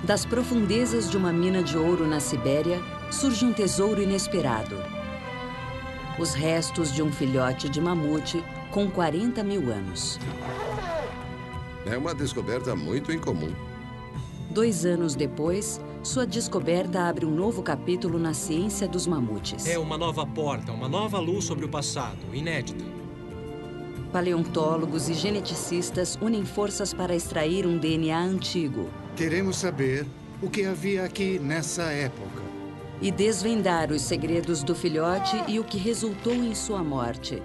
Das profundezas de uma mina de ouro na Sibéria, surge um tesouro inesperado. Os restos de um filhote de mamute com 40 mil anos. É uma descoberta muito incomum. 2 anos depois, sua descoberta abre um novo capítulo na ciência dos mamutes. É uma nova porta, uma nova luz sobre o passado, inédita. Paleontólogos e geneticistas unem forças para extrair um DNA antigo. Queremos saber o que havia aqui nessa época. E desvendar os segredos do filhote e o que resultou em sua morte.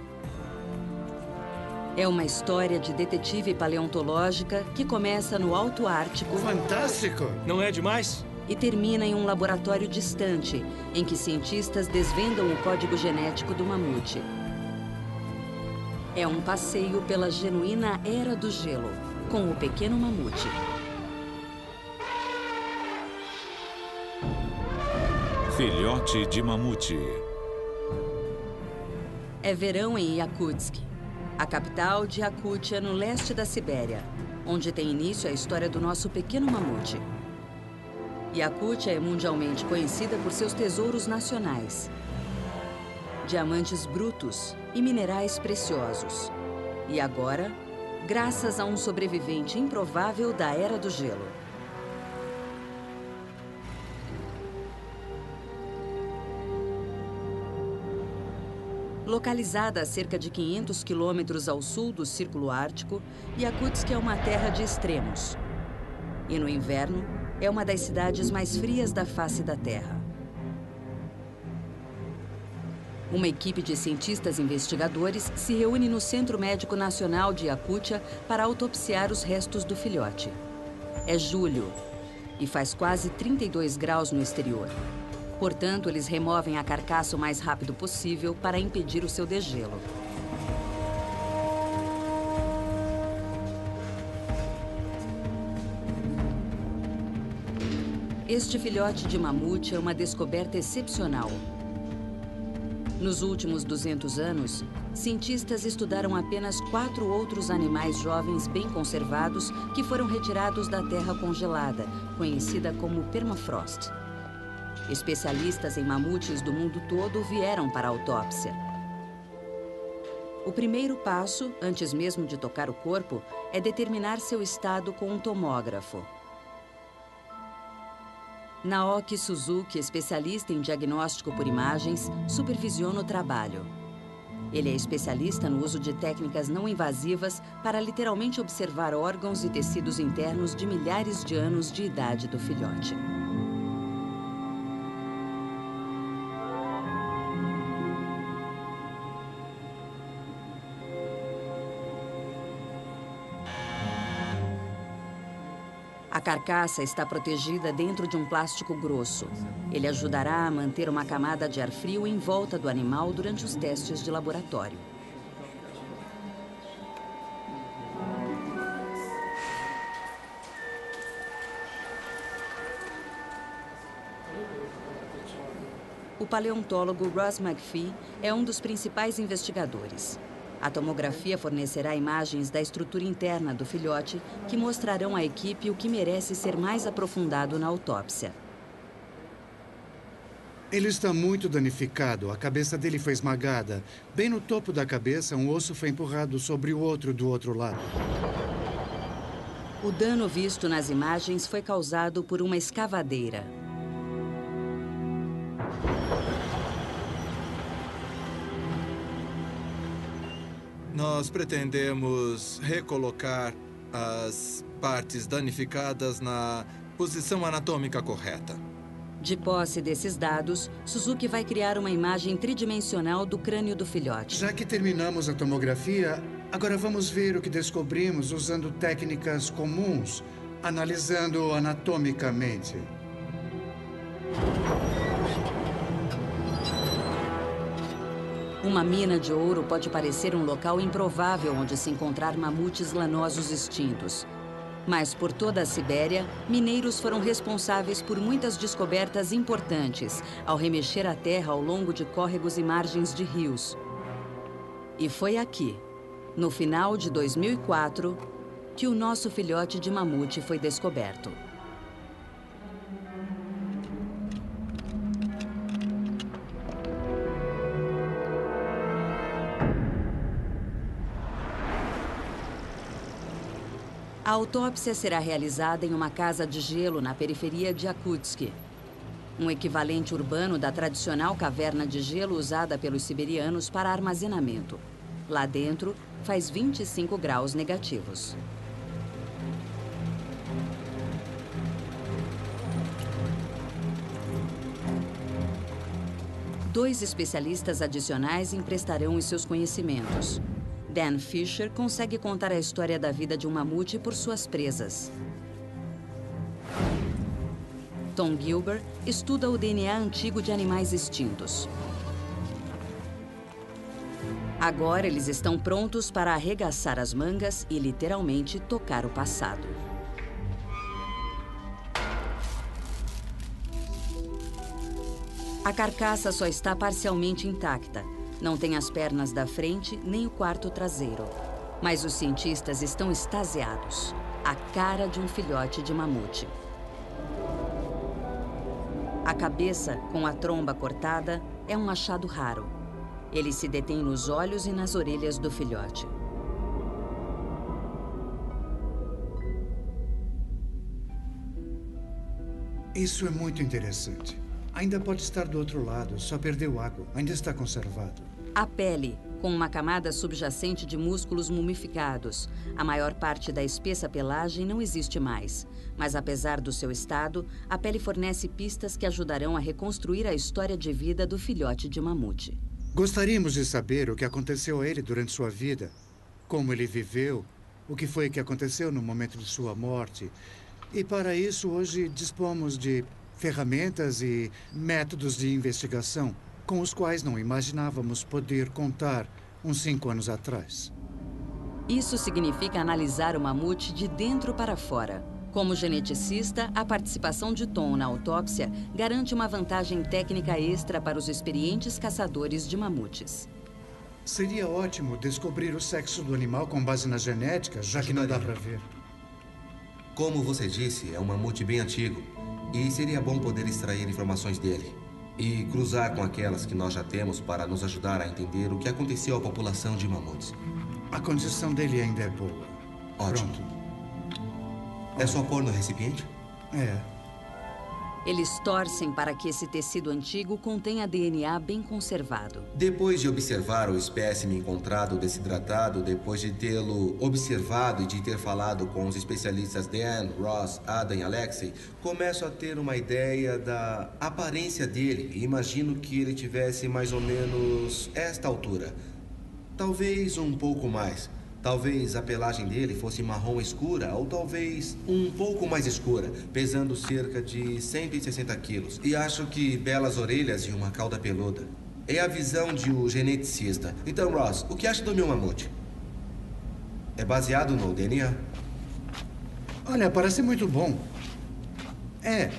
É uma história de detetive paleontológica que começa no Alto Ártico. Fantástico! Não é demais? E termina em um laboratório distante, em que cientistas desvendam o código genético do mamute. É um passeio pela genuína Era do Gelo, com o pequeno mamute. Filhote de mamute. É verão em Yakutsk, a capital de Yakutia, no leste da Sibéria, onde tem início a história do nosso pequeno mamute. Yakutia é mundialmente conhecida por seus tesouros nacionais. Diamantes brutos e minerais preciosos. E agora, graças a um sobrevivente improvável da Era do Gelo. Localizada a cerca de 500 quilômetros ao sul do Círculo Ártico, Yakutsk é uma terra de extremos. E no inverno, é uma das cidades mais frias da face da Terra. Uma equipe de cientistas investigadores se reúne no Centro Médico Nacional de Yakutia para autopsiar os restos do filhote. É julho e faz quase 32 graus no exterior. Portanto, eles removem a carcaça o mais rápido possível para impedir o seu degelo. Este filhote de mamute é uma descoberta excepcional. Nos últimos 200 anos, cientistas estudaram apenas 4 outros animais jovens bem conservados que foram retirados da terra congelada, conhecida como permafrost. Especialistas em mamutes do mundo todo vieram para a autópsia. O primeiro passo, antes mesmo de tocar o corpo, é determinar seu estado com um tomógrafo. Naoki Suzuki, especialista em diagnóstico por imagens, supervisiona o trabalho. Ele é especialista no uso de técnicas não invasivas para literalmente observar órgãos e tecidos internos de milhares de anos de idade do filhote. A carcaça está protegida dentro de um plástico grosso. Ele ajudará a manter uma camada de ar frio em volta do animal durante os testes de laboratório. O paleontólogo Ross McPhee é um dos principais investigadores. A tomografia fornecerá imagens da estrutura interna do filhote que mostrarão à equipe o que merece ser mais aprofundado na autópsia. Ele está muito danificado. A cabeça dele foi esmagada. Bem no topo da cabeça, um osso foi empurrado sobre o outro do outro lado. O dano visto nas imagens foi causado por uma escavadeira. Nós pretendemos recolocar as partes danificadas na posição anatômica correta. De posse desses dados, Suzuki vai criar uma imagem tridimensional do crânio do filhote. Já que terminamos a tomografia, agora vamos ver o que descobrimos usando técnicas comuns, analisando anatomicamente. Uma mina de ouro pode parecer um local improvável onde se encontrar mamutes lanosos extintos. Mas por toda a Sibéria, mineiros foram responsáveis por muitas descobertas importantes ao remexer a terra ao longo de córregos e margens de rios. E foi aqui, no final de 2004, que o nosso filhote de mamute foi descoberto. A autópsia será realizada em uma casa de gelo na periferia de Yakutsk, um equivalente urbano da tradicional caverna de gelo usada pelos siberianos para armazenamento. Lá dentro, faz 25 graus negativos. Dois especialistas adicionais emprestarão os seus conhecimentos. Dan Fisher consegue contar a história da vida de um mamute por suas presas. Tom Gilbert estuda o DNA antigo de animais extintos. Agora eles estão prontos para arregaçar as mangas e literalmente tocar o passado. A carcaça só está parcialmente intacta. Não tem as pernas da frente nem o quarto traseiro. Mas os cientistas estão extasiados. A cara de um filhote de mamute. A cabeça, com a tromba cortada, é um achado raro. Ele se detém nos olhos e nas orelhas do filhote. Isso é muito interessante. Ainda pode estar do outro lado, só perdeu água. Ainda está conservado. A pele, com uma camada subjacente de músculos mumificados. A maior parte da espessa pelagem não existe mais. Mas apesar do seu estado, a pele fornece pistas que ajudarão a reconstruir a história de vida do filhote de mamute. Gostaríamos de saber o que aconteceu a ele durante sua vida. Como ele viveu, o que foi que aconteceu no momento de sua morte. E para isso, hoje dispomos de ferramentas e métodos de investigação com os quais não imaginávamos poder contar uns 5 anos atrás. Isso significa analisar o mamute de dentro para fora. Como geneticista, a participação de Tom na autópsia garante uma vantagem técnica extra para os experientes caçadores de mamutes. Seria ótimo descobrir o sexo do animal com base na genética, já que não dá para ver. Como você disse, é um mamute bem antigo. E seria bom poder extrair informações dele. E cruzar com aquelas que nós já temos para nos ajudar a entender o que aconteceu à população de mamutes. A condição dele ainda é boa. Ótimo. Pronto. É só pôr no recipiente? É. Eles torcem para que esse tecido antigo contenha DNA bem conservado. Depois de observar o espécime encontrado desidratado, depois de tê-lo observado e de ter falado com os especialistas Dan, Ross, Adam e Alexei, começo a ter uma ideia da aparência dele e imagino que ele tivesse mais ou menos esta altura. Talvez um pouco mais. Talvez a pelagem dele fosse marrom escura ou talvez um pouco mais escura, pesando cerca de 160 quilos. E acho que belas orelhas e uma cauda peluda. É a visão de um geneticista. Então, Ross, o que acha do meu mamute? É baseado no DNA? Olha, parece muito bom. É.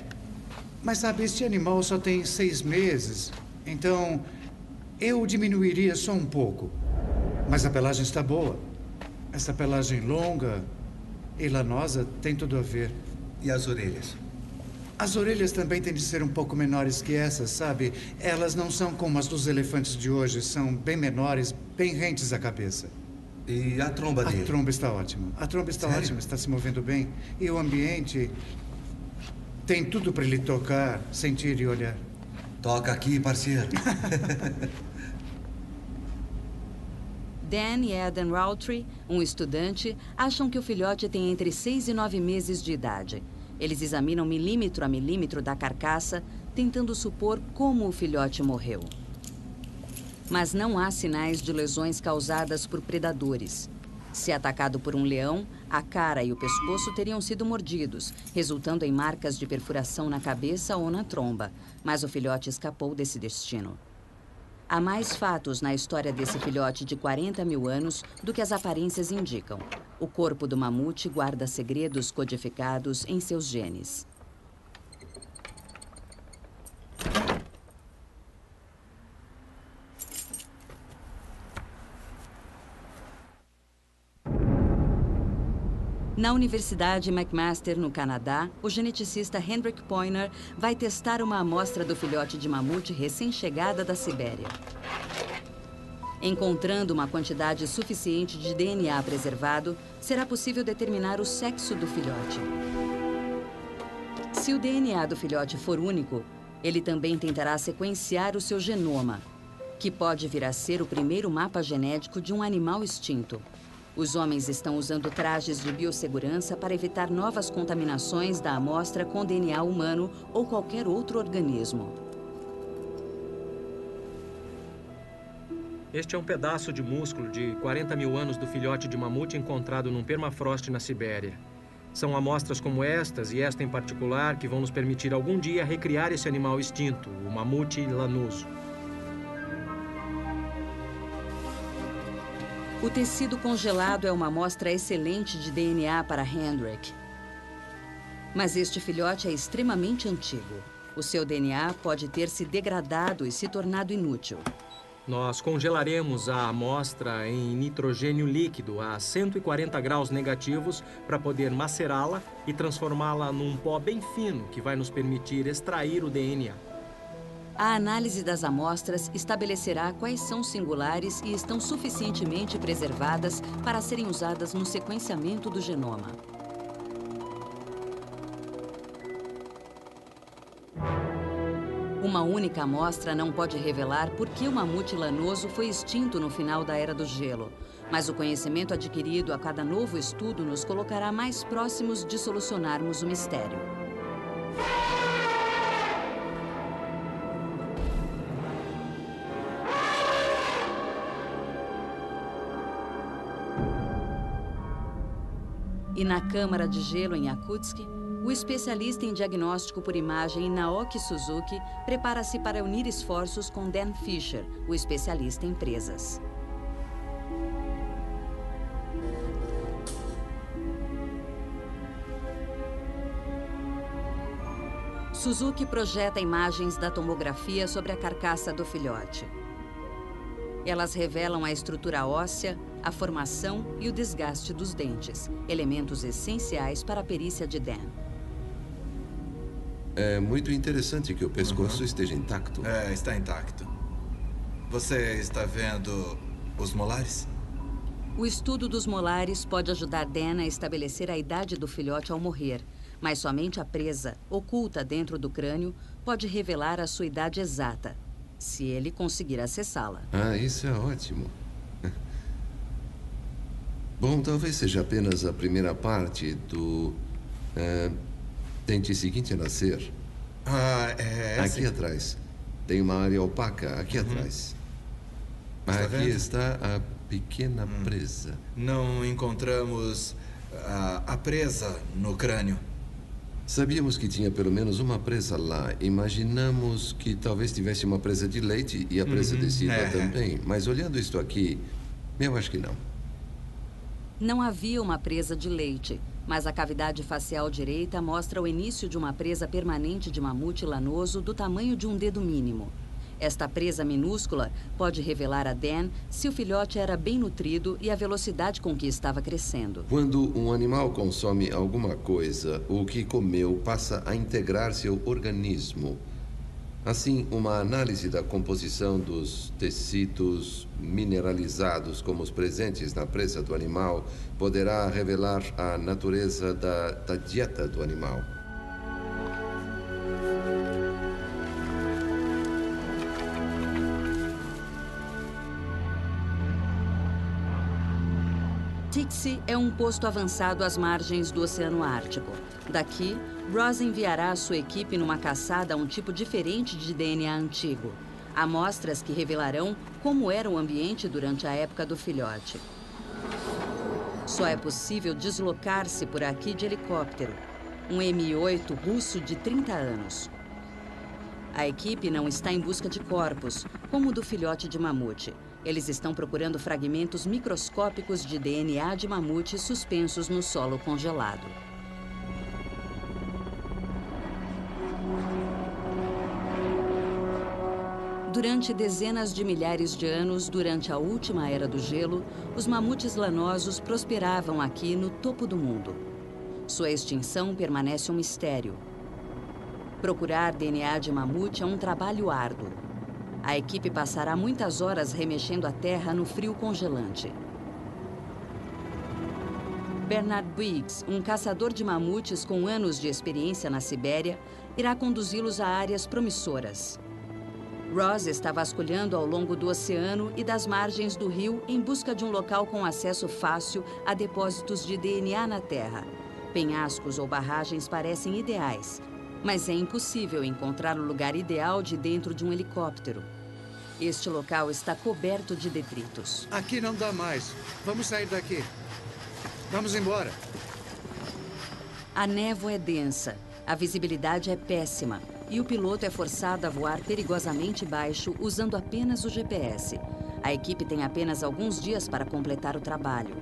Mas sabe, este animal só tem 6 meses. Então, eu diminuiria só um pouco. Mas a pelagem está boa. Essa pelagem longa e lanosa tem tudo a ver. E as orelhas? As orelhas também têm de ser um pouco menores que essas, sabe? Elas não são como as dos elefantes de hoje. São bem menores, bem rentes à cabeça. E a tromba dele? A tromba está ótima. A tromba está ótima, está se movendo bem. E o ambiente tem tudo para ele tocar, sentir e olhar. Toca aqui, parceiro. Dan e Adam Roultree, um estudante, acham que o filhote tem entre 6 e 9 meses de idade. Eles examinam milímetro a milímetro da carcaça, tentando supor como o filhote morreu. Mas não há sinais de lesões causadas por predadores. Se atacado por um leão, a cara e o pescoço teriam sido mordidos, resultando em marcas de perfuração na cabeça ou na tromba. Mas o filhote escapou desse destino. Há mais fatos na história desse filhote de 40 mil anos do que as aparências indicam. O corpo do mamute guarda segredos codificados em seus genes. Na Universidade McMaster, no Canadá, o geneticista Hendrik Poyner vai testar uma amostra do filhote de mamute recém-chegada da Sibéria. Encontrando uma quantidade suficiente de DNA preservado, será possível determinar o sexo do filhote. Se o DNA do filhote for único, ele também tentará sequenciar o seu genoma, que pode vir a ser o primeiro mapa genético de um animal extinto. Os homens estão usando trajes de biossegurança para evitar novas contaminações da amostra com DNA humano ou qualquer outro organismo. Este é um pedaço de músculo de 40 mil anos do filhote de mamute encontrado num permafrost na Sibéria. São amostras como estas, e esta em particular, que vão nos permitir algum dia recriar esse animal extinto, o mamute lanoso. O tecido congelado é uma amostra excelente de DNA para Hendrik. Mas este filhote é extremamente antigo. O seu DNA pode ter se degradado e se tornado inútil. Nós congelaremos a amostra em nitrogênio líquido a 140 graus negativos para poder macerá-la e transformá-la num pó bem fino que vai nos permitir extrair o DNA. A análise das amostras estabelecerá quais são singulares e estão suficientemente preservadas para serem usadas no sequenciamento do genoma. Uma única amostra não pode revelar por que o mamute lanoso foi extinto no final da Era do Gelo, mas o conhecimento adquirido a cada novo estudo nos colocará mais próximos de solucionarmos o mistério. E na Câmara de Gelo em Yakutsk, o especialista em diagnóstico por imagem Naoki Suzuki prepara-se para unir esforços com Dan Fisher, o especialista em presas. Suzuki projeta imagens da tomografia sobre a carcaça do filhote. Elas revelam a estrutura óssea, a formação e o desgaste dos dentes, elementos essenciais para a perícia de Dan. É muito interessante que o pescoço esteja intacto. É, está intacto. Você está vendo os molares? O estudo dos molares pode ajudar Dan a estabelecer a idade do filhote ao morrer, mas somente a presa, oculta dentro do crânio, pode revelar a sua idade exata, se ele conseguir acessá-la. Ah, isso é ótimo. Bom, talvez seja apenas a primeira parte do dente seguinte a nascer. Aqui atrás. Tem uma área opaca aqui atrás. Aqui está a pequena presa. Não encontramos a presa no crânio. Sabíamos que tinha pelo menos uma presa lá. Imaginamos que talvez tivesse uma presa de leite e a presa decídua também. Mas olhando isto aqui, eu acho que não. Não havia uma presa de leite, mas a cavidade facial direita mostra o início de uma presa permanente de mamute lanoso do tamanho de um dedo mínimo. Esta presa minúscula pode revelar a Dan se o filhote era bem nutrido e a velocidade com que estava crescendo. Quando um animal consome alguma coisa, o que comeu passa a integrar-se ao organismo. Assim, uma análise da composição dos tecidos mineralizados como os presentes na presa do animal poderá revelar a natureza da dieta do animal. Tixi é um posto avançado às margens do Oceano Ártico. Daqui, Ross enviará a sua equipe numa caçada a um tipo diferente de DNA antigo. Amostras que revelarão como era o ambiente durante a época do filhote. Só é possível deslocar-se por aqui de helicóptero. Um Mi-8 russo de 30 anos. A equipe não está em busca de corpos, como o do filhote de mamute. Eles estão procurando fragmentos microscópicos de DNA de mamute suspensos no solo congelado. Durante dezenas de milhares de anos, durante a última Era do Gelo, os mamutes lanosos prosperavam aqui no topo do mundo. Sua extinção permanece um mistério. Procurar DNA de mamute é um trabalho árduo. A equipe passará muitas horas remexendo a terra no frio congelante. Bernard Briggs, um caçador de mamutes com anos de experiência na Sibéria, irá conduzi-los a áreas promissoras. Ross está vasculhando ao longo do oceano e das margens do rio em busca de um local com acesso fácil a depósitos de DNA na terra. Penhascos ou barragens parecem ideais, mas é impossível encontrar o lugar ideal de dentro de um helicóptero. Este local está coberto de detritos. Aqui não dá mais. Vamos sair daqui. Vamos embora. A névoa é densa, a visibilidade é péssima e o piloto é forçado a voar perigosamente baixo usando apenas o GPS. A equipe tem apenas alguns dias para completar o trabalho.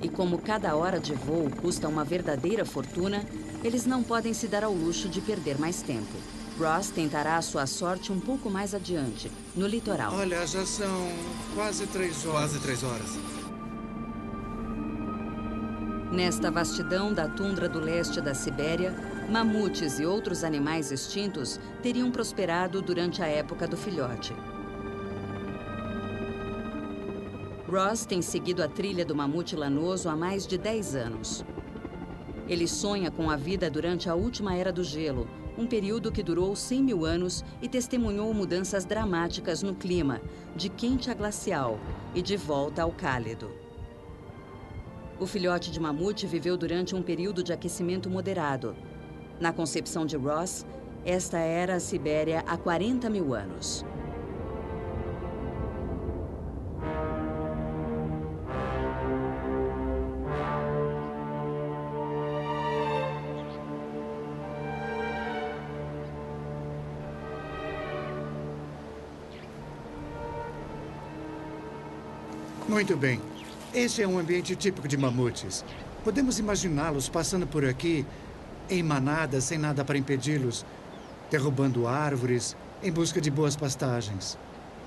E como cada hora de voo custa uma verdadeira fortuna, eles não podem se dar ao luxo de perder mais tempo. Ross tentará a sua sorte um pouco mais adiante, no litoral. Olha, já são quase 3 horas. Quase 3 horas. Nesta vastidão da tundra do leste da Sibéria, mamutes e outros animais extintos teriam prosperado durante a época do filhote. Ross tem seguido a trilha do mamute lanoso há mais de 10 anos. Ele sonha com a vida durante a última era do gelo, um período que durou 100 mil anos e testemunhou mudanças dramáticas no clima, de quente a glacial e de volta ao cálido. O filhote de mamute viveu durante um período de aquecimento moderado. Na concepção de Ross, esta era a Sibéria há 40 mil anos. Muito bem. Este é um ambiente típico de mamutes. Podemos imaginá-los passando por aqui em manadas, sem nada para impedi-los, derrubando árvores em busca de boas pastagens.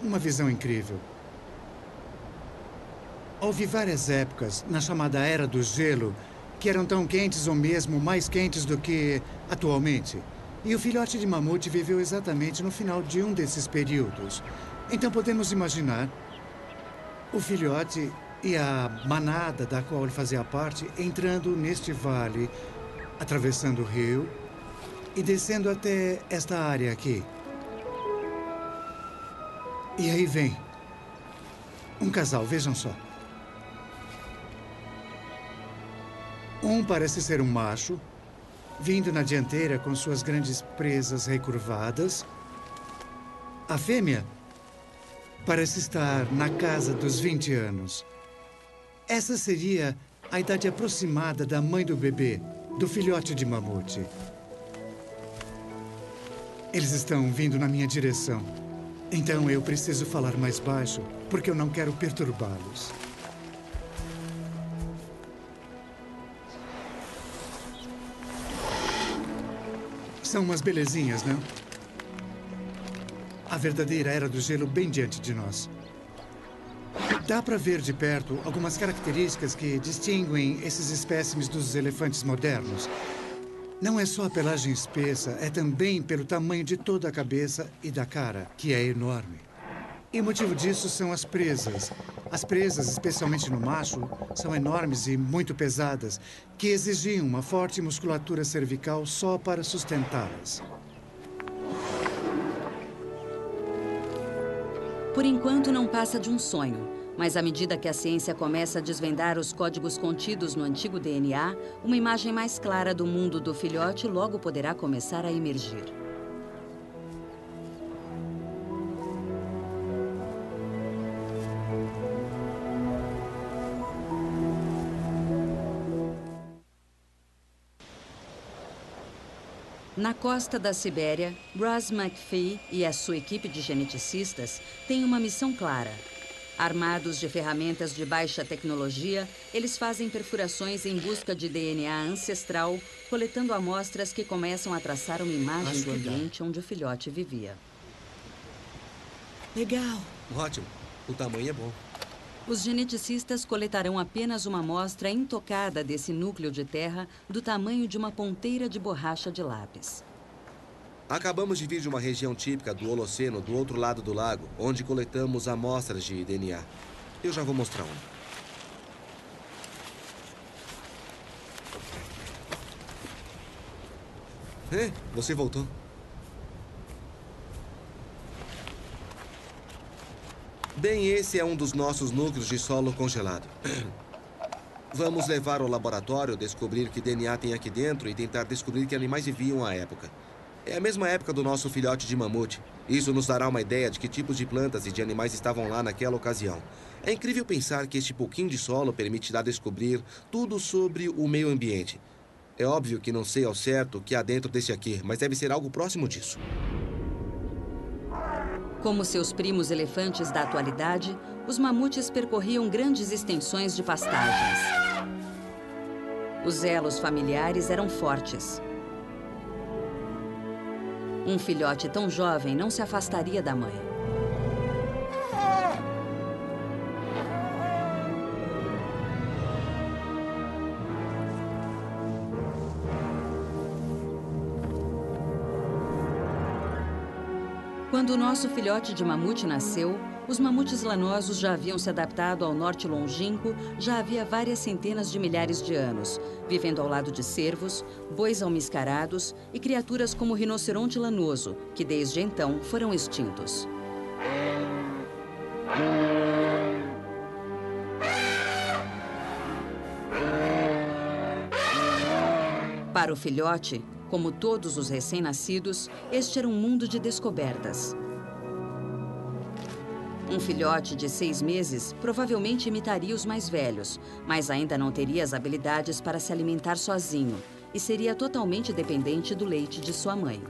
Uma visão incrível. Houve várias épocas, na chamada Era do Gelo, que eram tão quentes ou mesmo mais quentes do que atualmente. E o filhote de mamute viveu exatamente no final de um desses períodos. Então podemos imaginar o filhote e a manada da qual ele fazia parte entrando neste vale, atravessando o rio e descendo até esta área aqui. E aí vem um casal, vejam só. Um parece ser um macho, vindo na dianteira com suas grandes presas recurvadas. A fêmea parece estar na casa dos 20 anos. Essa seria a idade aproximada da mãe do bebê, do filhote de mamute. Eles estão vindo na minha direção. Então eu preciso falar mais baixo, porque eu não quero perturbá-los. São umas belezinhas, não? A verdadeira Era do Gelo bem diante de nós. Dá para ver de perto algumas características que distinguem esses espécimes dos elefantes modernos. Não é só a pelagem espessa, é também pelo tamanho de toda a cabeça e da cara, que é enorme. E o motivo disso são as presas. As presas, especialmente no macho, são enormes e muito pesadas, que exigiam uma forte musculatura cervical só para sustentá-las. Por enquanto, não passa de um sonho. Mas à medida que a ciência começa a desvendar os códigos contidos no antigo DNA, uma imagem mais clara do mundo do filhote logo poderá começar a emergir. Na costa da Sibéria, Ross McPhee e a sua equipe de geneticistas têm uma missão clara. Armados de ferramentas de baixa tecnologia, eles fazem perfurações em busca de DNA ancestral, coletando amostras que começam a traçar uma imagem do ambiente onde o filhote vivia. Legal. Ótimo. O tamanho é bom. Os geneticistas coletarão apenas uma amostra intocada desse núcleo de terra do tamanho de uma ponteira de borracha de lápis. Acabamos de vir de uma região típica do Holoceno do outro lado do lago, onde coletamos amostras de DNA. Eu já vou mostrar uma. Você voltou. Bem, esse é um dos nossos núcleos de solo congelado. Vamos levar ao laboratório, descobrir que DNA tem aqui dentro e tentar descobrir que animais viviam à época. É a mesma época do nosso filhote de mamute. Isso nos dará uma ideia de que tipos de plantas e de animais estavam lá naquela ocasião. É incrível pensar que este pouquinho de solo permitirá descobrir tudo sobre o meio ambiente. É óbvio que não sei ao certo o que há dentro desse aqui, mas deve ser algo próximo disso. Como seus primos elefantes da atualidade, os mamutes percorriam grandes extensões de pastagens. Os elos familiares eram fortes. Um filhote tão jovem não se afastaria da mãe. Quando o nosso filhote de mamute nasceu, os mamutes lanosos já haviam se adaptado ao norte longínquo já havia várias centenas de milhares de anos, vivendo ao lado de cervos, bois almiscarados e criaturas como o rinoceronte lanoso, que desde então foram extintos. Para o filhote, como todos os recém-nascidos, este era um mundo de descobertas. Um filhote de 6 meses provavelmente imitaria os mais velhos, mas ainda não teria as habilidades para se alimentar sozinho e seria totalmente dependente do leite de sua mãe.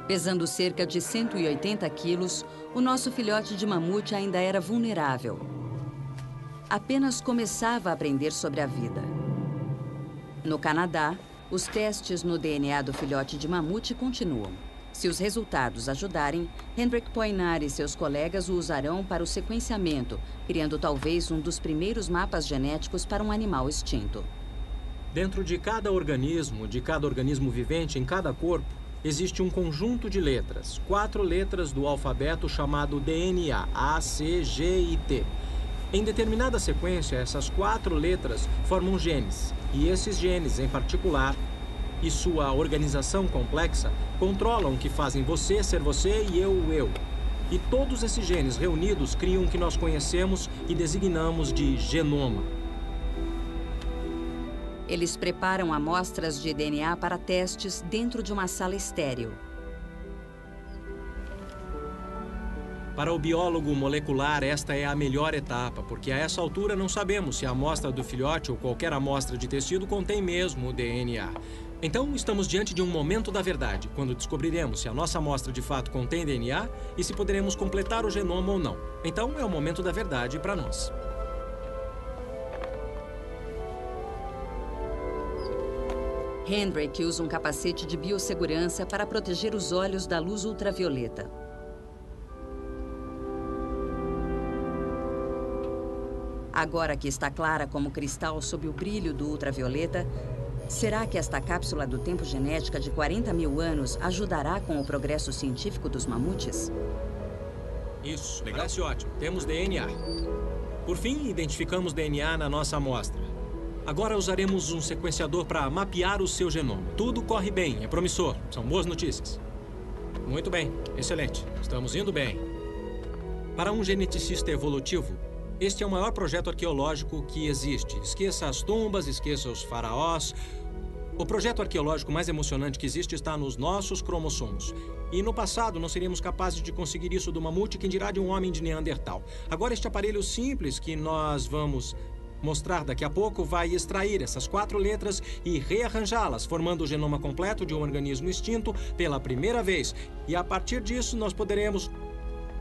Pesando cerca de 180 quilos, o nosso filhote de mamute ainda era vulnerável. Apenas começava a aprender sobre a vida. No Canadá, os testes no DNA do filhote de mamute continuam. Se os resultados ajudarem, Hendrik Poinar e seus colegas o usarão para o sequenciamento, criando talvez um dos primeiros mapas genéticos para um animal extinto. Dentro de cada organismo vivente em cada corpo, existe um conjunto de letras, 4 letras do alfabeto chamado DNA, A, C, G e T. Em determinada sequência, essas 4 letras formam genes, e esses genes, em particular, e sua organização complexa, controlam o que fazem você ser você e eu o eu. E todos esses genes reunidos criam o que nós conhecemos e designamos de genoma. Eles preparam amostras de DNA para testes dentro de uma sala estéril. Para o biólogo molecular, esta é a melhor etapa, porque a essa altura não sabemos se a amostra do filhote ou qualquer amostra de tecido contém mesmo o DNA. Então, estamos diante de um momento da verdade, quando descobriremos se a nossa amostra de fato contém DNA e se poderemos completar o genoma ou não. Então, é o momento da verdade para nós. Hendrik usa um capacete de biossegurança para proteger os olhos da luz ultravioleta. Agora que está clara como cristal sob o brilho do ultravioleta, será que esta cápsula do tempo genética de 40 mil anos ajudará com o progresso científico dos mamutes? Isso, parece ótimo. Temos DNA. Por fim, identificamos DNA na nossa amostra. Agora usaremos um sequenciador para mapear o seu genoma. Tudo corre bem, é promissor. São boas notícias. Muito bem, excelente. Estamos indo bem. Para um geneticista evolutivo, este é o maior projeto arqueológico que existe. Esqueça as tumbas, esqueça os faraós. O projeto arqueológico mais emocionante que existe está nos nossos cromossomos. E no passado não seríamos capazes de conseguir isso do mamute, quem dirá de um homem de Neandertal. Agora este aparelho simples que nós vamos mostrar daqui a pouco vai extrair essas 4 letras e rearranjá-las, formando o genoma completo de um organismo extinto pela primeira vez. E a partir disso nós poderemos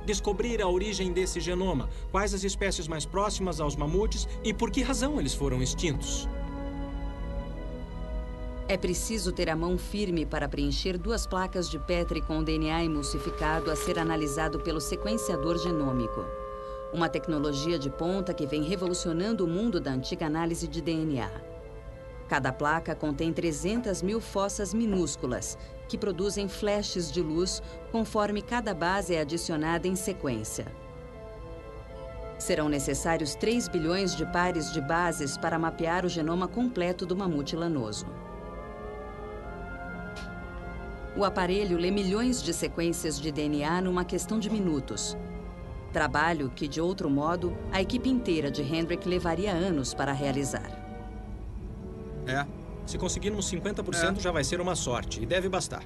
descobrir a origem desse genoma, quais as espécies mais próximas aos mamutes e por que razão eles foram extintos. É preciso ter a mão firme para preencher 2 placas de Petri com DNA emulsificado a ser analisado pelo sequenciador genômico. Uma tecnologia de ponta que vem revolucionando o mundo da antiga análise de DNA. Cada placa contém 300.000 fossas minúsculas, que produzem flashes de luz conforme cada base é adicionada em sequência. Serão necessários 3 bilhões de pares de bases para mapear o genoma completo do mamute lanoso. O aparelho lê milhões de sequências de DNA numa questão de minutos. Trabalho que, de outro modo, a equipe inteira de Hendrik levaria anos para realizar. Se conseguirmos 50%, já vai ser uma sorte. E deve bastar.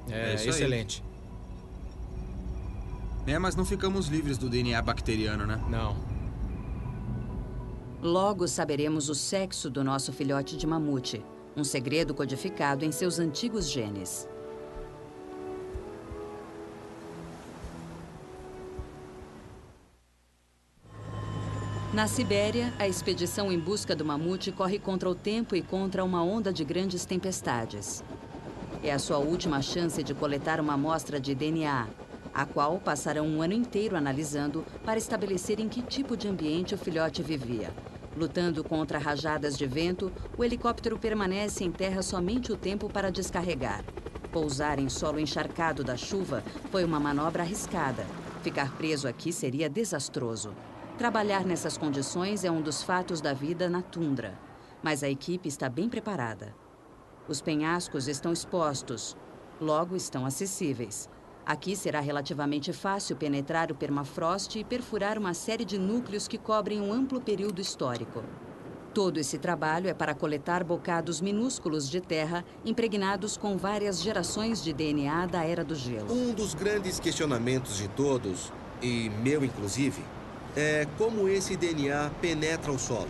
É isso aí. Excelente. Mas não ficamos livres do DNA bacteriano, né? Não. Logo saberemos o sexo do nosso filhote de mamute. Um segredo codificado em seus antigos genes. Na Sibéria, a expedição em busca do mamute corre contra o tempo e contra uma onda de grandes tempestades. É a sua última chance de coletar uma amostra de DNA, a qual passarão um ano inteiro analisando para estabelecer em que tipo de ambiente o filhote vivia. Lutando contra rajadas de vento, o helicóptero permanece em terra somente o tempo para descarregar. Pousar em solo encharcado da chuva foi uma manobra arriscada. Ficar preso aqui seria desastroso. Trabalhar nessas condições é um dos fatos da vida na tundra, mas a equipe está bem preparada. Os penhascos estão expostos, logo estão acessíveis. Aqui será relativamente fácil penetrar o permafrost e perfurar uma série de núcleos que cobrem um amplo período histórico. Todo esse trabalho é para coletar bocados minúsculos de terra impregnados com várias gerações de DNA da Era do Gelo. Um dos grandes questionamentos de todos, e meu inclusive, é como esse DNA penetra o solo.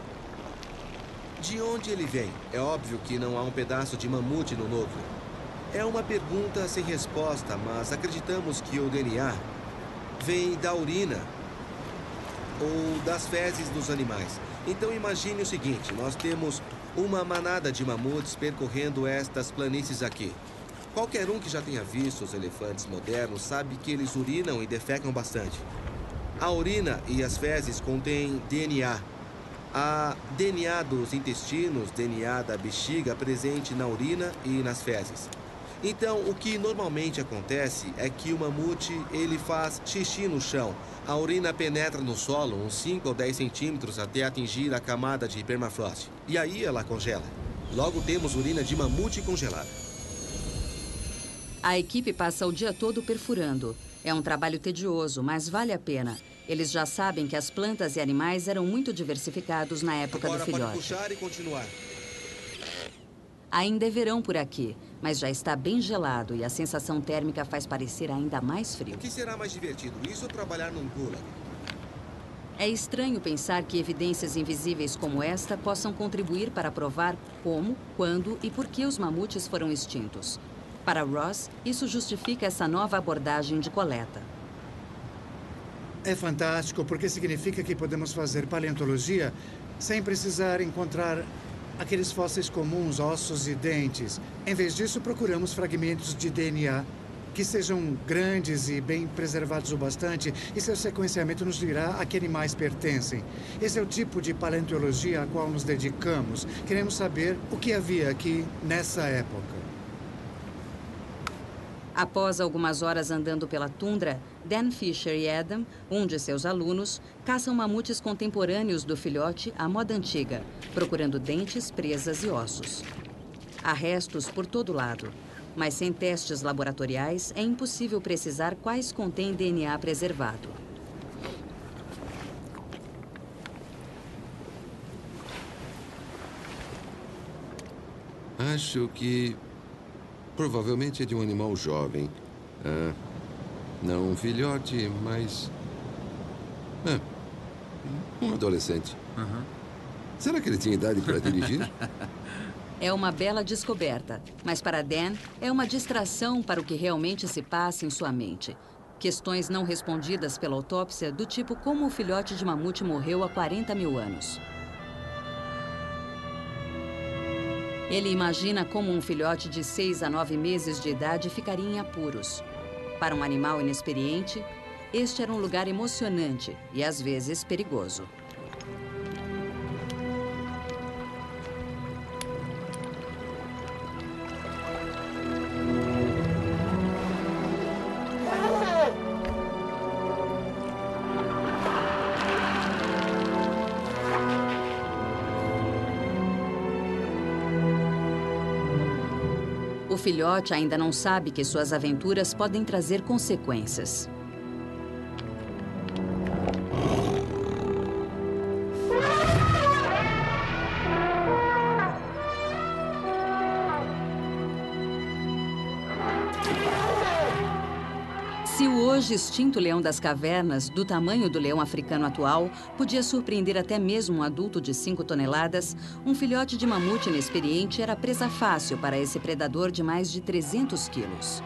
De onde ele vem? É óbvio que não há um pedaço de mamute no núcleo. É uma pergunta sem resposta, mas acreditamos que o DNA vem da urina ou das fezes dos animais. Então imagine o seguinte, nós temos uma manada de mamutes percorrendo estas planícies aqui. Qualquer um que já tenha visto os elefantes modernos sabe que eles urinam e defecam bastante. A urina e as fezes contêm DNA. Há DNA dos intestinos, DNA da bexiga presente na urina e nas fezes. Então, o que normalmente acontece é que o mamute, ele faz xixi no chão. A urina penetra no solo uns 5 ou 10 centímetros até atingir a camada de permafrost. E aí ela congela. Logo temos urina de mamute congelada. A equipe passa o dia todo perfurando. É um trabalho tedioso, mas vale a pena. Eles já sabem que as plantas e animais eram muito diversificados na época do filhote. Agora pode puxar e continuar. Ainda é verão por aqui, mas já está bem gelado e a sensação térmica faz parecer ainda mais frio. O que será mais divertido, isso ou trabalhar num gulag? É estranho pensar que evidências invisíveis como esta possam contribuir para provar como, quando e por que os mamutes foram extintos. Para Ross, isso justifica essa nova abordagem de coleta. É fantástico porque significa que podemos fazer paleontologia sem precisar encontrar aqueles fósseis comuns, ossos e dentes. Em vez disso, procuramos fragmentos de DNA que sejam grandes e bem preservados o bastante, e seu sequenciamento nos dirá a que animais pertencem. Esse é o tipo de paleontologia a qual nos dedicamos. Queremos saber o que havia aqui nessa época. Após algumas horas andando pela tundra, Dan Fisher e Adam, um de seus alunos, caçam mamutes contemporâneos do filhote à moda antiga, procurando dentes, presas e ossos. Há restos por todo lado, mas sem testes laboratoriais é impossível precisar quais contêm DNA preservado. Acho que provavelmente é de um animal jovem. Não um filhote, mas... um adolescente. Será que ele tinha idade para dirigir? É uma bela descoberta, mas para Dan é uma distração para o que realmente se passa em sua mente. Questões não respondidas pela autópsia do tipo como o filhote de mamute morreu há 40 mil anos. Ele imagina como um filhote de 6 a 9 meses de idade ficaria em apuros. Para um animal inexperiente, este era um lugar emocionante e, às vezes, perigoso. O filhote ainda não sabe que suas aventuras podem trazer consequências. Se o hoje extinto leão das cavernas, do tamanho do leão africano atual, podia surpreender até mesmo um adulto de 5 toneladas, um filhote de mamute inexperiente era presa fácil para esse predador de mais de 300 quilos.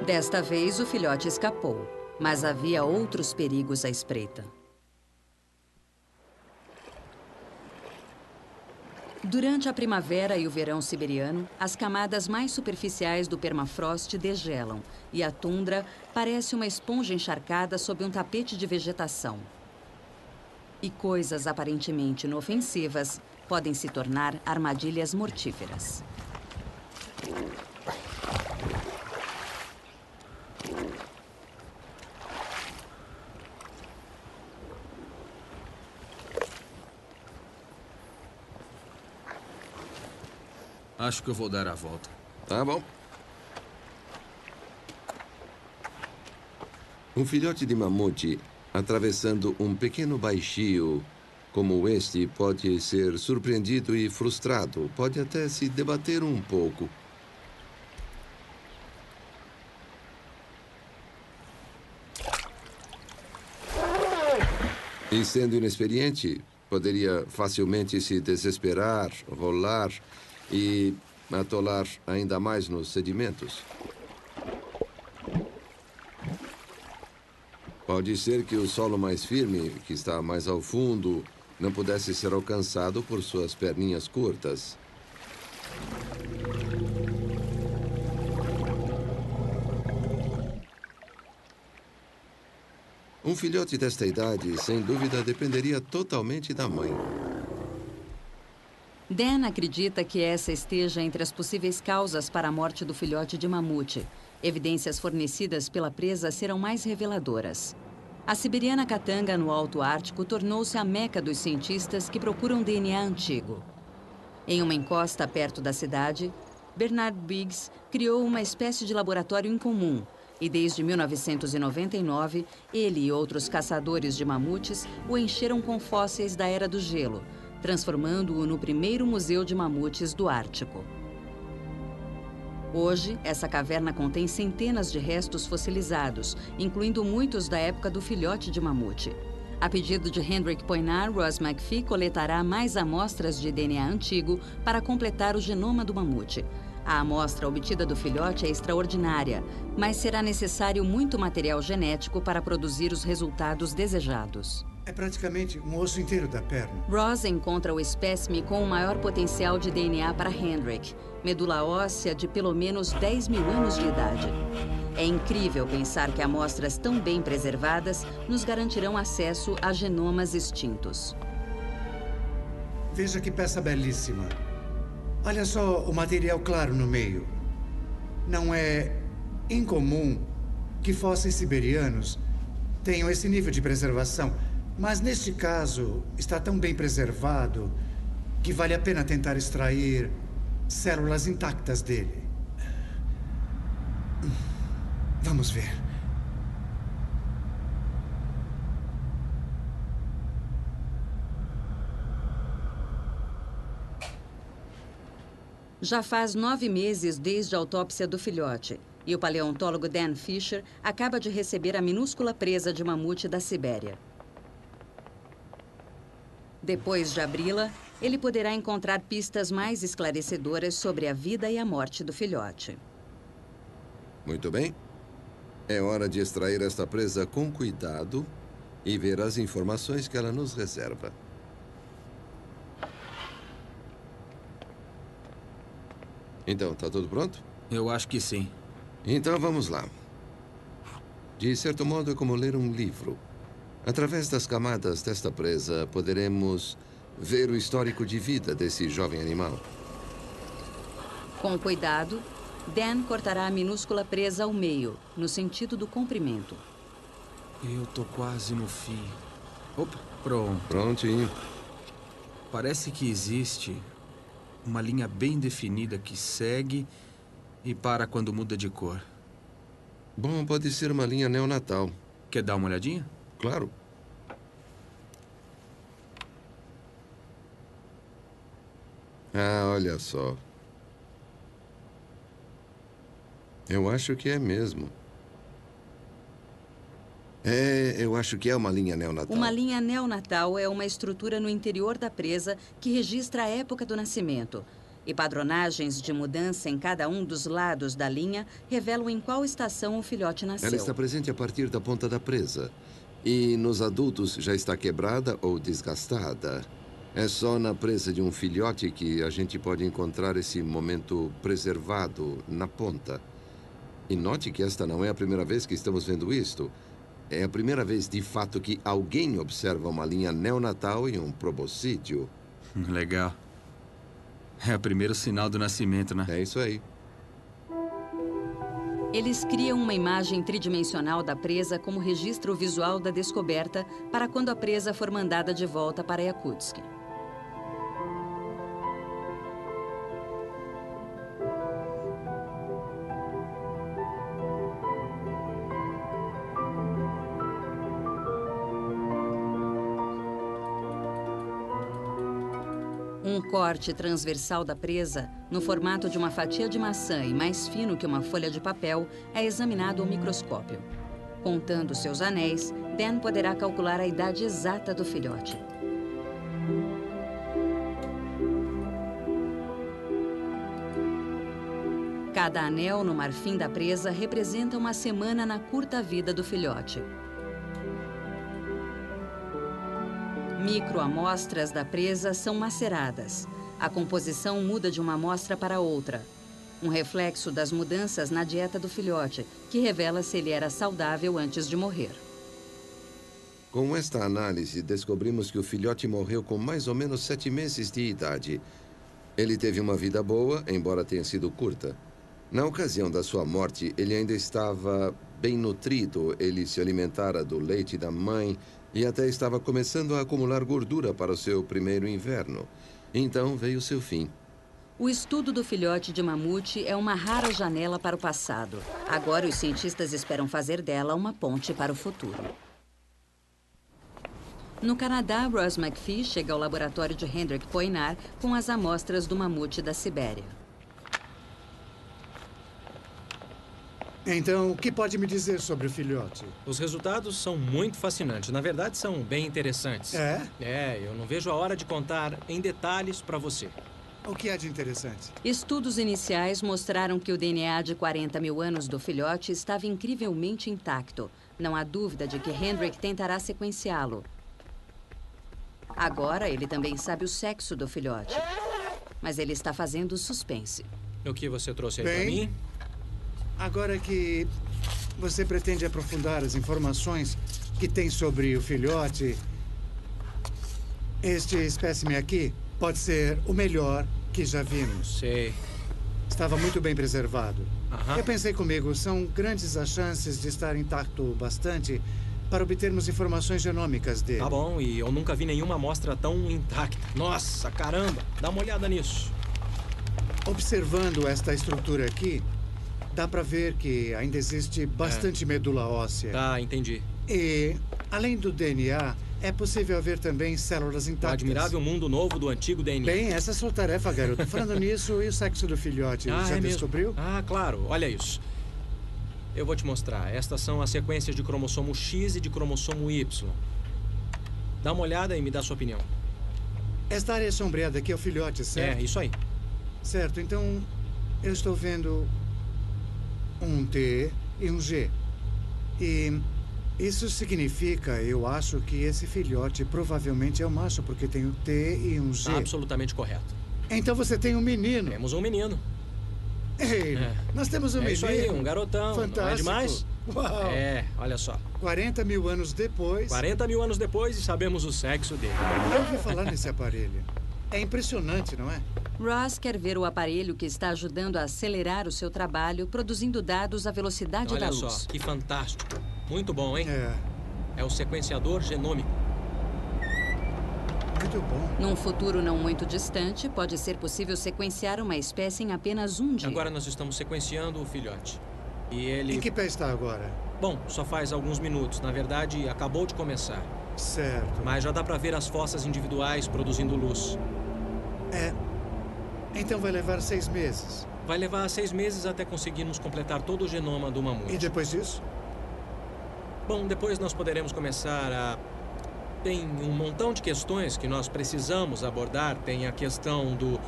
Desta vez, o filhote escapou, mas havia outros perigos à espreita. Durante a primavera e o verão siberiano, as camadas mais superficiais do permafrost degelam e a tundra parece uma esponja encharcada sob um tapete de vegetação. E coisas aparentemente inofensivas podem se tornar armadilhas mortíferas. Acho que eu vou dar a volta. Tá bom. Um filhote de mamute atravessando um pequeno baixio como este pode ser surpreendido e frustrado. Pode até se debater um pouco. E sendo inexperiente, poderia facilmente se desesperar, rolar e atolar ainda mais nos sedimentos. Pode ser que o solo mais firme, que está mais ao fundo, não pudesse ser alcançado por suas perninhas curtas. Um filhote desta idade, sem dúvida, dependeria totalmente da mãe. Dan acredita que essa esteja entre as possíveis causas para a morte do filhote de mamute. Evidências fornecidas pela presa serão mais reveladoras. A siberiana Katanga, no Alto Ártico, tornou-se a meca dos cientistas que procuram DNA antigo. Em uma encosta perto da cidade, Bernard Biggs criou uma espécie de laboratório incomum. E desde 1999, ele e outros caçadores de mamutes o encheram com fósseis da Era do Gelo, transformando-o no primeiro museu de mamutes do Ártico. Hoje, essa caverna contém centenas de restos fossilizados, incluindo muitos da época do filhote de mamute. A pedido de Hendrik Poinar, Ross McPhee coletará mais amostras de DNA antigo para completar o genoma do mamute. A amostra obtida do filhote é extraordinária, mas será necessário muito material genético para produzir os resultados desejados. É praticamente um osso inteiro da perna. Ross encontra o espécime com o maior potencial de DNA para Hendrik, medula óssea de pelo menos 10 mil anos de idade. É incrível pensar que amostras tão bem preservadas nos garantirão acesso a genomas extintos. Veja que peça belíssima. Olha só o material claro no meio. Não é incomum que fósseis siberianos tenham esse nível de preservação. Mas, neste caso, está tão bem preservado que vale a pena tentar extrair células intactas dele. Vamos ver. Já faz 9 meses desde a autópsia do filhote, e o paleontólogo Dan Fisher acaba de receber a minúscula presa de mamute da Sibéria. Depois de abri-la, ele poderá encontrar pistas mais esclarecedoras sobre a vida e a morte do filhote. Muito bem. É hora de extrair esta presa com cuidado e ver as informações que ela nos reserva. Então, tá tudo pronto? Eu acho que sim. Então, vamos lá. De certo modo, é como ler um livro. Através das camadas desta presa, poderemos ver o histórico de vida desse jovem animal. Com cuidado, Dan cortará a minúscula presa ao meio, no sentido do comprimento. Eu tô quase no fim. Opa, pronto. Prontinho. Parece que existe uma linha bem definida que segue e para quando muda de cor. Bom, pode ser uma linha neonatal. Quer dar uma olhadinha? Claro. Ah, olha só. Eu acho que é mesmo. Eu acho que é uma linha neonatal. Uma linha neonatal é uma estrutura no interior da presa que registra a época do nascimento. E padronagens de mudança em cada um dos lados da linha revelam em qual estação o filhote nasceu. Ela está presente a partir da ponta da presa. E nos adultos já está quebrada ou desgastada. É só na presa de um filhote que a gente pode encontrar esse momento preservado na ponta. E note que esta não é a primeira vez que estamos vendo isto. É a primeira vez, de fato, que alguém observa uma linha neonatal em um proboscídeo. Legal. É o primeiro sinal do nascimento, né? É isso aí. Eles criam uma imagem tridimensional da presa como registro visual da descoberta para quando a presa for mandada de volta para Yakutsk. Um corte transversal da presa, no formato de uma fatia de maçã e mais fino que uma folha de papel, é examinado ao microscópio. Contando seus anéis, Dan poderá calcular a idade exata do filhote. Cada anel no marfim da presa representa uma semana na curta vida do filhote. Microamostras da presa são maceradas. A composição muda de uma amostra para outra. Um reflexo das mudanças na dieta do filhote, que revela se ele era saudável antes de morrer. Com esta análise, descobrimos que o filhote morreu com mais ou menos 7 meses de idade. Ele teve uma vida boa, embora tenha sido curta. Na ocasião da sua morte, ele ainda estava bem nutrido. Ele se alimentara do leite da mãe e até estava começando a acumular gordura para o seu primeiro inverno. Então veio seu fim. O estudo do filhote de mamute é uma rara janela para o passado. Agora os cientistas esperam fazer dela uma ponte para o futuro. No Canadá, Ross McPhee chega ao laboratório de Hendrik Poinar com as amostras do mamute da Sibéria. Então, o que pode me dizer sobre o filhote? Os resultados são muito fascinantes. Na verdade, são bem interessantes. É? Eu não vejo a hora de contar em detalhes para você. O que há de interessante? Estudos iniciais mostraram que o DNA de 40 mil anos do filhote estava incrivelmente intacto. Não há dúvida de que Hendrik tentará sequenciá-lo. Agora, ele também sabe o sexo do filhote. Mas ele está fazendo suspense. O que você trouxe aí para Bem, mim? Agora que você pretende aprofundar as informações que tem sobre o filhote, este espécime aqui pode ser o melhor que já vimos. Sei. Estava muito bem preservado. Aham. Eu pensei comigo, são grandes as chances de estar intacto bastante para obtermos informações genômicas dele. Tá bom, e eu nunca vi nenhuma amostra tão intacta. Nossa, caramba! Dá uma olhada nisso. Observando esta estrutura aqui, dá para ver que ainda existe bastante medula óssea. Tá, entendi. E, além do DNA, é possível ver também células O intactas. admirável mundo novo do antigo DNA. Bem, essa é a sua tarefa, garoto. Falando nisso, e o sexo do filhote? Já é descobriu? mesmo? Ah, claro. Olha isso. Eu vou te mostrar. Estas são as sequências de cromossomo X e de cromossomo Y. Dá uma olhada e me dá sua opinião. Esta área sombreada aqui é o filhote, certo? É, isso aí. Certo, então eu estou vendo um T e um G. E isso significa, eu acho, que esse filhote provavelmente é o macho, porque tem um T e um G. Absolutamente correto. Então você tem um menino. Temos um menino. Ei, nós temos um menino. Isso aí, um garotão. Fantástico. Não é demais? Uau. É, olha só. 40 mil anos depois. 40 mil anos depois e sabemos o sexo dele. Eu ouvi falar nesse aparelho. É impressionante, não é? Ross quer ver o aparelho que está ajudando a acelerar o seu trabalho, produzindo dados à velocidade da Olha luz. só, que fantástico. Muito bom, hein? É. É o sequenciador genômico. Muito bom. Num futuro não muito distante, pode ser possível sequenciar uma espécie em apenas um dia. Agora nós estamos sequenciando o filhote. E ele... Em que pé está agora? Bom, só faz alguns minutos. Na verdade, acabou de começar. Certo. Mas já dá pra ver as fossas individuais produzindo luz. É. Então vai levar 6 meses. Vai levar 6 meses até conseguirmos completar todo o genoma do mamute. E depois disso? Bom, depois nós poderemos começar a... Tem um montão de questões que nós precisamos abordar. Tem a questão do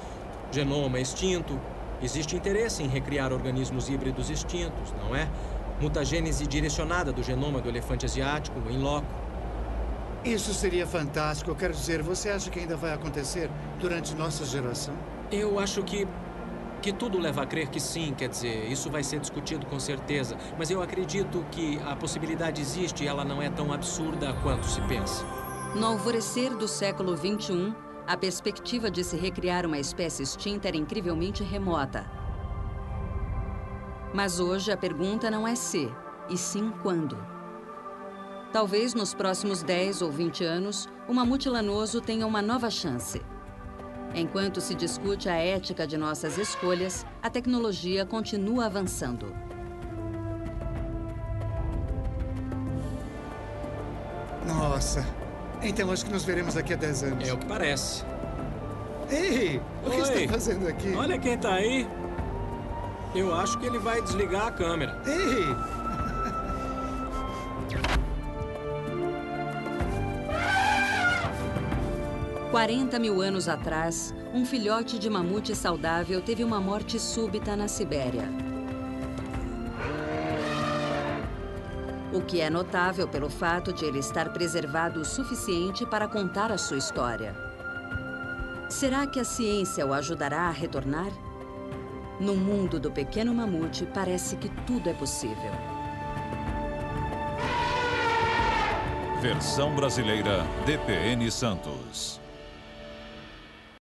genoma extinto. Existe interesse em recriar organismos híbridos extintos, não é? Mutagênese direcionada do genoma do elefante asiático, em loco. Isso seria fantástico. Eu quero dizer, você acha que ainda vai acontecer durante nossa geração? Eu acho que tudo leva a crer que sim, quer dizer, isso vai ser discutido com certeza. Mas eu acredito que a possibilidade existe e ela não é tão absurda quanto se pensa. No alvorecer do século XXI, a perspectiva de se recriar uma espécie extinta era incrivelmente remota. Mas hoje a pergunta não é se, e sim quando. Talvez nos próximos 10 ou 20 anos, o mamute lanoso tenha uma nova chance. Enquanto se discute a ética de nossas escolhas, a tecnologia continua avançando. Nossa. Então acho que nos veremos daqui a 10 anos. É o que parece. Ei, o que Oi. você está fazendo aqui? Olha quem tá aí. Eu acho que ele vai desligar a câmera. Ei! Há 40 mil anos atrás, um filhote de mamute saudável teve uma morte súbita na Sibéria. O que é notável pelo fato de ele estar preservado o suficiente para contar a sua história. Será que a ciência o ajudará a retornar? No mundo do pequeno mamute, parece que tudo é possível. Versão brasileira DPN Santos.